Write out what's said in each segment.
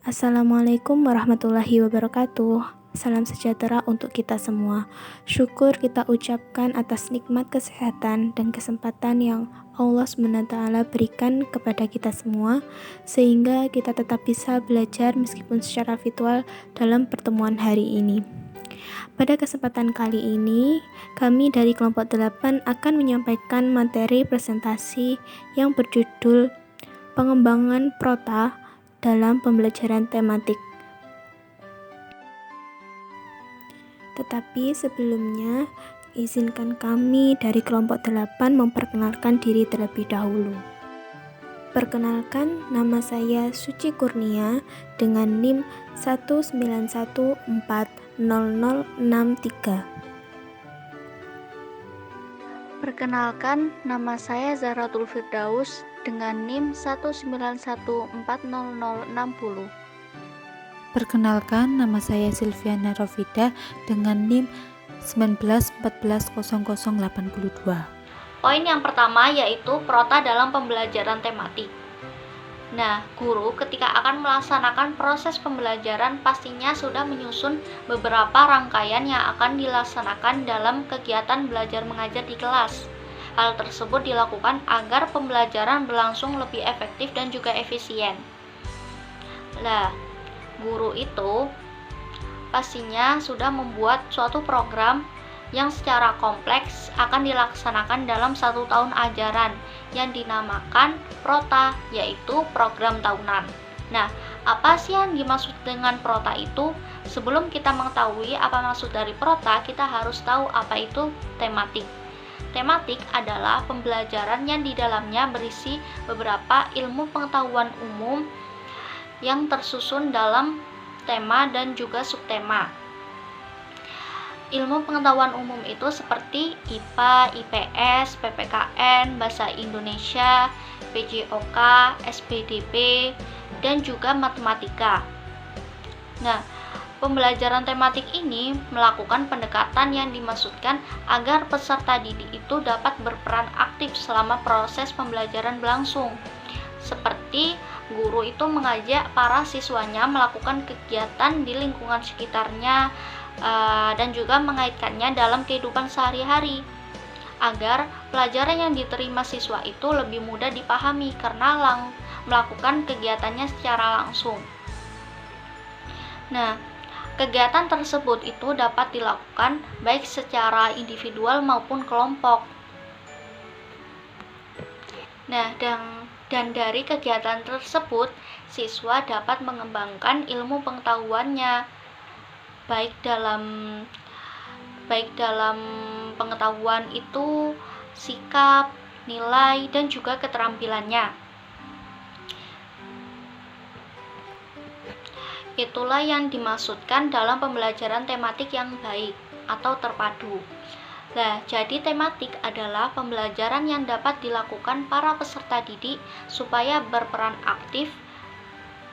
Assalamualaikum warahmatullahi wabarakatuh. Salam sejahtera untuk kita semua. Syukur kita ucapkan atas nikmat kesehatan dan kesempatan yang Allah SWT berikan kepada kita semua, sehingga kita tetap bisa belajar meskipun secara virtual dalam pertemuan hari ini. Pada kesempatan kali ini, kami dari kelompok 8 akan menyampaikan materi presentasi yang berjudul Pengembangan Prota dalam pembelajaran tematik. Tetapi sebelumnya, izinkan kami dari kelompok 8 memperkenalkan diri terlebih dahulu. Perkenalkan, nama saya Suci Kurnia dengan NIM 191400063. Perkenalkan, nama saya Zahratul Firdaus dengan NIM 1914060. Perkenalkan, nama saya Silviana Rofida dengan NIM 1914082. Poin yang pertama yaitu prota dalam pembelajaran tematik. Nah, guru ketika akan melaksanakan proses pembelajaran pastinya sudah menyusun beberapa rangkaian yang akan dilaksanakan dalam kegiatan belajar mengajar di kelas. Hal tersebut dilakukan agar pembelajaran berlangsung lebih efektif dan juga efisien. Nah, guru itu pastinya sudah membuat suatu program yang secara kompleks akan dilaksanakan dalam 1 tahun ajaran yang dinamakan Prota, yaitu program tahunan. Nah, apa sih yang dimaksud dengan Prota itu? Sebelum kita mengetahui apa maksud dari Prota, kita harus tahu apa itu tematik. Tematik adalah pembelajaran yang di dalamnya berisi beberapa ilmu pengetahuan umum yang tersusun dalam tema dan juga subtema. Ilmu pengetahuan umum itu seperti IPA, IPS, PPKN, Bahasa Indonesia, PJOK, SPDP, dan juga matematika. Nah, pembelajaran tematik ini melakukan pendekatan yang dimaksudkan agar peserta didik itu dapat berperan aktif selama proses pembelajaran berlangsung. Seperti guru itu mengajak para siswanya melakukan kegiatan di lingkungan sekitarnya dan juga mengaitkannya dalam kehidupan sehari-hari agar pelajaran yang diterima siswa itu lebih mudah dipahami karena melakukan kegiatannya secara langsung. Nah, kegiatan tersebut itu dapat dilakukan baik secara individual maupun kelompok. Nah, dan dari kegiatan tersebut, siswa dapat mengembangkan ilmu pengetahuannya, baik dalam pengetahuan itu sikap, nilai, dan juga keterampilannya. Itulah yang dimaksudkan dalam pembelajaran tematik yang baik atau terpadu. Nah, jadi tematik adalah pembelajaran yang dapat dilakukan para peserta didik supaya berperan aktif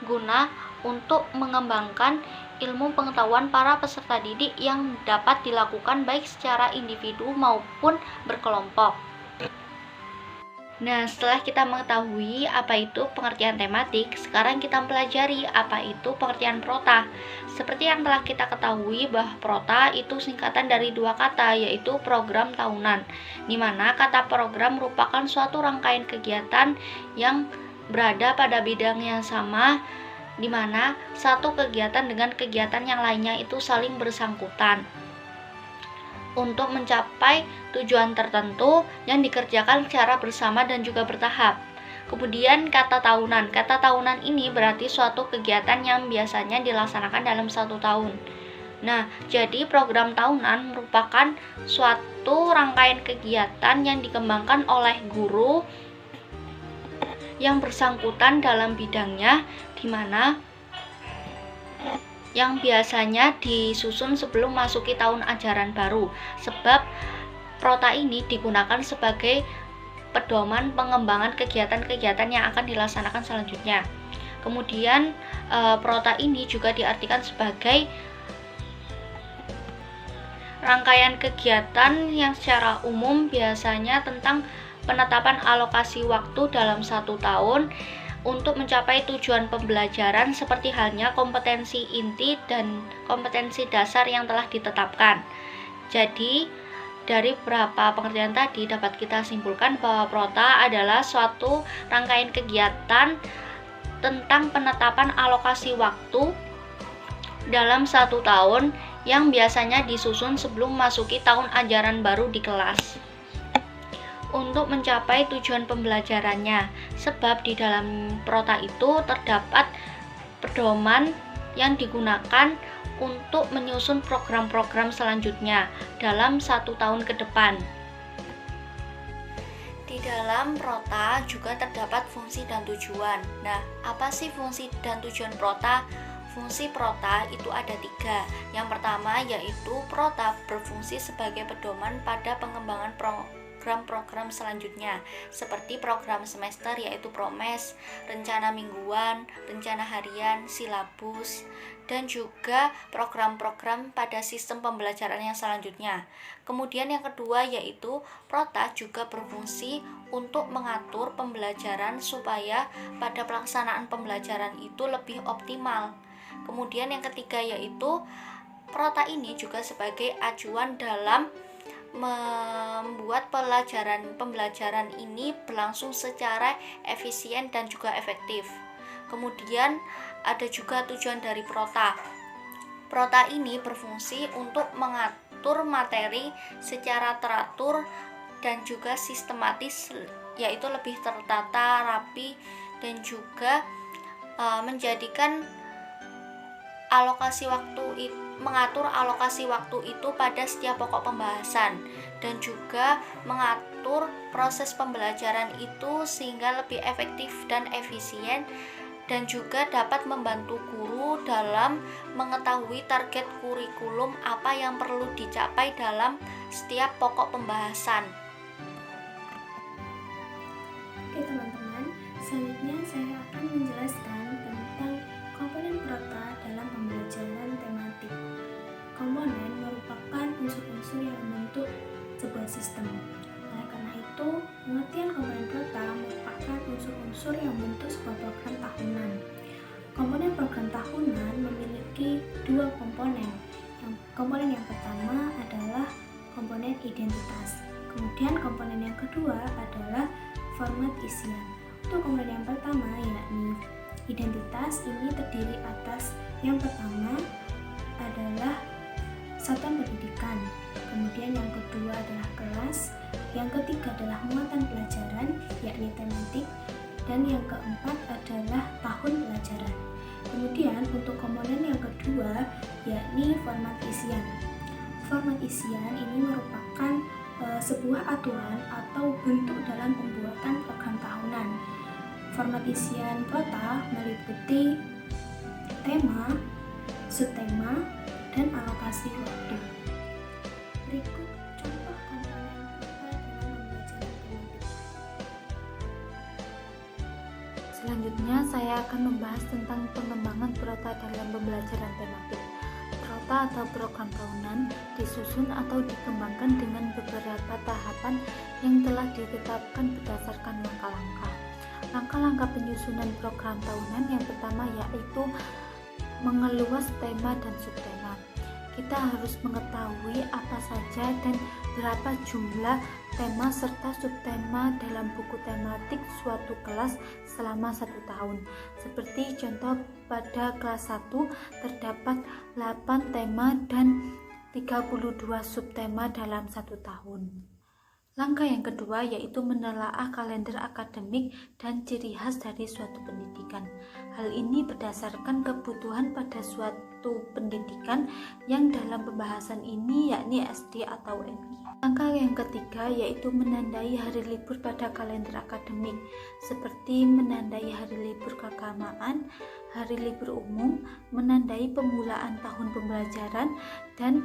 guna untuk mengembangkan ilmu pengetahuan para peserta didik yang dapat dilakukan baik secara individu maupun berkelompok. Nah, setelah kita mengetahui apa itu pengertian tematik, sekarang kita pelajari apa itu pengertian prota. Seperti yang telah kita ketahui bahwa prota itu singkatan dari 2 kata, yaitu program tahunan, di mana kata program merupakan suatu rangkaian kegiatan yang berada pada bidang yang sama, di mana satu kegiatan dengan kegiatan yang lainnya itu saling bersangkutan untuk mencapai tujuan tertentu yang dikerjakan secara bersama dan juga bertahap. Kemudian kata tahunan ini berarti suatu kegiatan yang biasanya dilaksanakan dalam 1 tahun. Nah, jadi program tahunan merupakan suatu rangkaian kegiatan yang dikembangkan oleh guru yang bersangkutan dalam bidangnya, di mana yang biasanya disusun sebelum masuki tahun ajaran baru, sebab prota ini digunakan sebagai pedoman pengembangan kegiatan-kegiatan yang akan dilaksanakan selanjutnya. Kemudian prota ini juga diartikan sebagai rangkaian kegiatan yang secara umum biasanya tentang penetapan alokasi waktu dalam 1 tahun untuk mencapai tujuan pembelajaran seperti halnya kompetensi inti dan kompetensi dasar yang telah ditetapkan. Jadi, dari beberapa pengertian tadi dapat kita simpulkan bahwa Prota adalah suatu rangkaian kegiatan tentang penetapan alokasi waktu dalam 1 tahun yang biasanya disusun sebelum memasuki tahun ajaran baru di kelas untuk mencapai tujuan pembelajarannya, sebab di dalam Prota itu terdapat pedoman yang digunakan untuk menyusun program-program selanjutnya dalam 1 tahun ke depan. Di dalam Prota juga terdapat fungsi dan tujuan. Nah, apa sih fungsi dan tujuan Prota? Fungsi Prota itu ada 3. Yang pertama yaitu Prota berfungsi sebagai pedoman pada pengembangan program-program selanjutnya, seperti program semester yaitu Promes, rencana mingguan, rencana harian, silabus, dan juga program-program pada sistem pembelajaran yang selanjutnya. Kemudian yang kedua yaitu Prota juga berfungsi untuk mengatur pembelajaran supaya pada pelaksanaan pembelajaran itu lebih optimal. Kemudian yang ketiga yaitu Prota ini juga sebagai acuan dalam membuat pembelajaran ini berlangsung secara efisien dan juga efektif. Kemudian ada juga tujuan dari Prota. Prota ini berfungsi untuk mengatur materi secara teratur dan juga sistematis, yaitu lebih tertata, rapi, dan juga menjadikan mengatur alokasi waktu itu pada setiap pokok pembahasan dan juga mengatur proses pembelajaran itu sehingga lebih efektif dan efisien, dan juga dapat membantu guru dalam mengetahui target kurikulum apa yang perlu dicapai dalam setiap pokok pembahasan. Oke teman-teman, selanjutnya saya akan menjelaskan tentang komponen Prota dalam pembelajaran tematik. Komponen merupakan unsur-unsur yang membentuk sebuah sistem. Oleh karena itu, pengertian komponen Prota merupakan unsur-unsur yang membentuk sebuah program tahunan. Komponen program tahunan memiliki 2 komponen. Komponen yang pertama adalah komponen identitas. Kemudian komponen yang kedua adalah format isian. Untuk komponen yang pertama yakni identitas, ini terdiri atas yang pertama adalah satuan pendidikan, kemudian yang kedua adalah kelas, yang ketiga adalah muatan pelajaran yakni tematik, dan yang keempat adalah tahun pelajaran. Kemudian untuk komponen yang kedua yakni format isian. Format isian ini merupakan sebuah aturan atau bentuk dalam pembuatan program tahunan. Format isian Prota meliputi tema, subtema, dan alokasi waktu. Berikut contoh komponen Prota dalam pembelajaran tematik. Selanjutnya saya akan membahas tentang pengembangan Prota dalam pembelajaran tematik. Prota atau program tahunan disusun atau dikembangkan dengan beberapa tahapan yang telah ditetapkan berdasarkan langkah-langkah. Langkah-langkah penyusunan program tahunan yang pertama yaitu mengeluas tema dan subtema. Kita harus mengetahui apa saja dan berapa jumlah tema serta subtema dalam buku tematik suatu kelas selama 1 tahun. Seperti contoh pada kelas 1 terdapat 8 tema dan 32 subtema dalam 1 tahun. Langkah yang kedua yaitu menelaah kalender akademik dan ciri khas dari suatu pendidikan. Hal ini berdasarkan kebutuhan pada suatu pendidikan yang dalam pembahasan ini yakni SD atau MI. Langkah yang ketiga yaitu menandai hari libur pada kalender akademik, seperti menandai hari libur keagamaan, hari libur umum, menandai pemulaan tahun pembelajaran, dan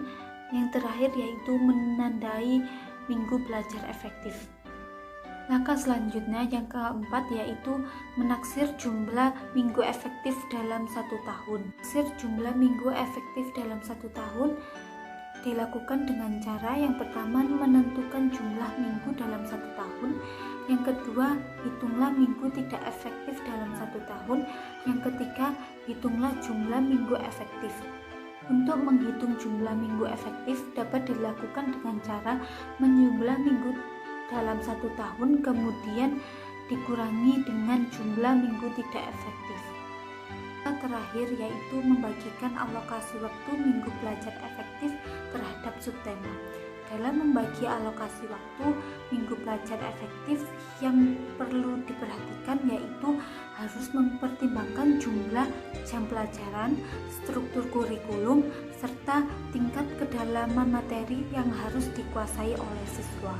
yang terakhir yaitu menandai minggu belajar efektif. Langkah selanjutnya yang keempat yaitu menaksir jumlah minggu efektif dalam 1 tahun. Menaksir jumlah minggu efektif dalam 1 tahun dilakukan dengan cara yang pertama menentukan jumlah minggu dalam 1 tahun, Yang kedua, hitunglah minggu tidak efektif dalam 1 tahun. Yang ketiga, hitunglah jumlah minggu efektif. Untuk menghitung jumlah minggu efektif dapat dilakukan dengan cara menjumlah minggu dalam 1 tahun, kemudian dikurangi dengan jumlah minggu tidak efektif. Terakhir yaitu membagikan alokasi waktu minggu belajar efektif terhadap subtema. Dalam membagi alokasi waktu minggu belajar efektif, yang perlu diperhatikan yaitu harus mempertimbangkan jumlah jam pelajaran, struktur kurikulum, serta tingkat kedalaman materi yang harus dikuasai oleh siswa.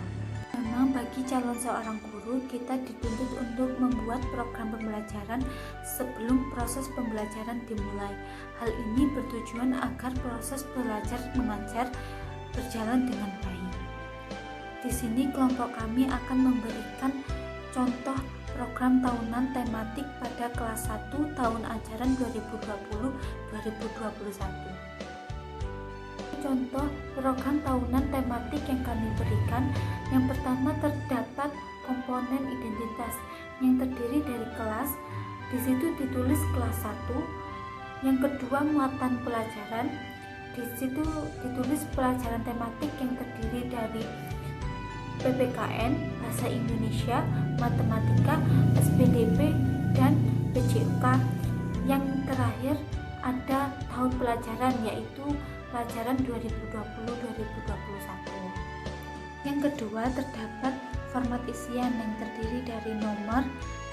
Memang bagi calon seorang guru, kita dituntut untuk membuat program pembelajaran sebelum proses pembelajaran dimulai. Hal ini bertujuan agar proses belajar mengajar berjalan dengan baik. Di sini kelompok kami akan memberikan contoh program tahunan tematik pada kelas 1 tahun ajaran 2020-2021. Contoh program tahunan tematik yang kami berikan, yang pertama terdapat komponen identitas yang terdiri dari kelas, di situ ditulis kelas 1. Yang kedua muatan pelajaran, di situ ditulis pelajaran tematik yang terdiri dari PPKN, Bahasa Indonesia, Matematika, SPDP, dan PJUK. Yang terakhir ada tahun pelajaran, yaitu pelajaran 2020-2021. Yang kedua terdapat format isian yang terdiri dari nomor,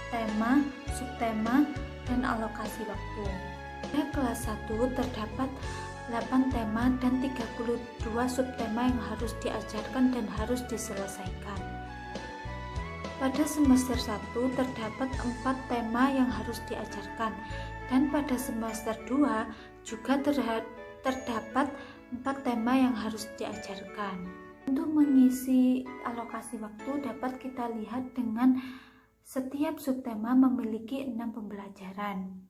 tema, subtema, dan alokasi waktu. Pada kelas 1 terdapat 8 tema dan 32 subtema yang harus diajarkan dan harus diselesaikan. Pada semester 1 terdapat 4 tema yang harus diajarkan, dan pada semester 2 juga terdapat 4 tema yang harus diajarkan. Untuk mengisi alokasi waktu dapat kita lihat dengan setiap subtema memiliki 6 pembelajaran.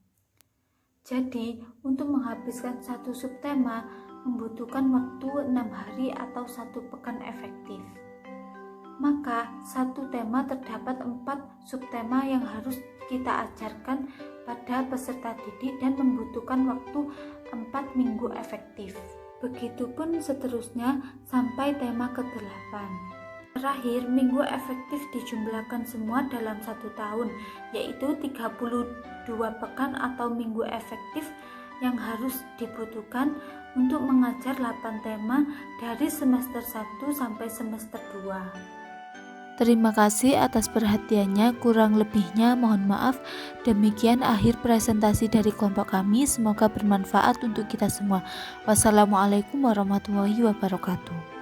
Jadi, untuk menghabiskan satu subtema membutuhkan waktu 6 hari atau 1 pekan efektif. Maka, satu tema terdapat 4 subtema yang harus kita ajarkan pada peserta didik dan membutuhkan waktu 4 minggu efektif. Begitupun seterusnya sampai tema ke-8. Terakhir, minggu efektif dijumlahkan semua dalam 1 tahun, yaitu 32 pekan atau minggu efektif yang harus dibutuhkan untuk mengajar 8 tema dari semester 1 sampai semester 2. Terima kasih atas perhatiannya, kurang lebihnya mohon maaf. Demikian akhir presentasi dari kelompok kami, semoga bermanfaat untuk kita semua. Wassalamualaikum warahmatullahi wabarakatuh.